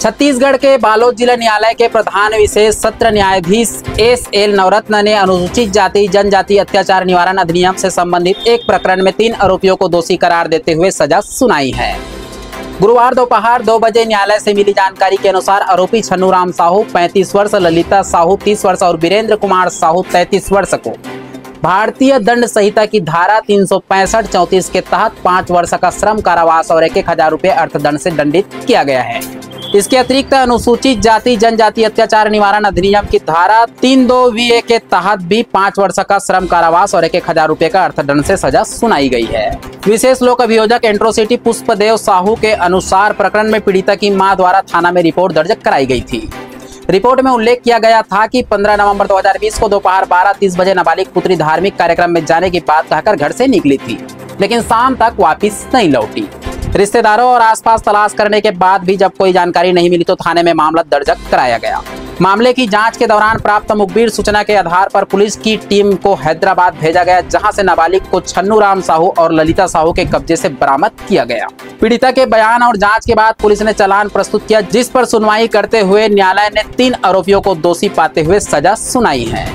छत्तीसगढ़ के बालोद जिला न्यायालय के प्रधान विशेष सत्र न्यायाधीश एस.एल. नवरत्न ने अनुसूचित जाति जनजाति अत्याचार निवारण अधिनियम से संबंधित एक प्रकरण में 3 आरोपियों को दोषी करार देते हुए सजा सुनाई है। गुरुवार दोपहर 2 बजे न्यायालय से मिली जानकारी के अनुसार आरोपी छन्नू राम साहू 35 वर्ष, ललिता साहू 30 वर्ष और वीरेंद्र कुमार साहू 33 वर्ष को भारतीय दंड संहिता की धारा 365-34 के तहत 5 वर्ष का श्रम कारावास और 1,000 रुपये अर्थदंड से दंडित किया गया है। इसके अतिरिक्त अनुसूचित जाति जनजाति अत्याचार निवारण अधिनियम की धारा 32(वीए) के तहत भी 5 वर्ष का श्रम कारावास और 1,000 रुपये का अर्थदंड से सजा सुनाई गई है। विशेष लोक अभियोजक एंट्रोसिटी पुष्पदेव साहू के अनुसार प्रकरण में पीड़िता की मां द्वारा थाना में रिपोर्ट दर्ज कराई गई थी। रिपोर्ट में उल्लेख किया गया था कि 15 नवंबर 2020 को दोपहर 12:30 बजे नाबालिग पुत्री धार्मिक कार्यक्रम में जाने की बात कहकर घर से निकली थी, लेकिन शाम तक वापस नहीं लौटी। रिश्तेदारों और आसपास तलाश करने के बाद भी जब कोई जानकारी नहीं मिली तो थाने में मामला दर्ज कराया गया। मामले की जांच के दौरान प्राप्त मुखबिर सूचना के आधार पर पुलिस की टीम को हैदराबाद भेजा गया, जहां से नाबालिग को छन्नू राम साहू और ललिता साहू के कब्जे से बरामद किया गया। पीड़िता के बयान और जांच के बाद पुलिस ने चालान प्रस्तुत किया, जिस पर सुनवाई करते हुए न्यायालय ने 3 आरोपियों को दोषी पाते हुए सजा सुनाई है।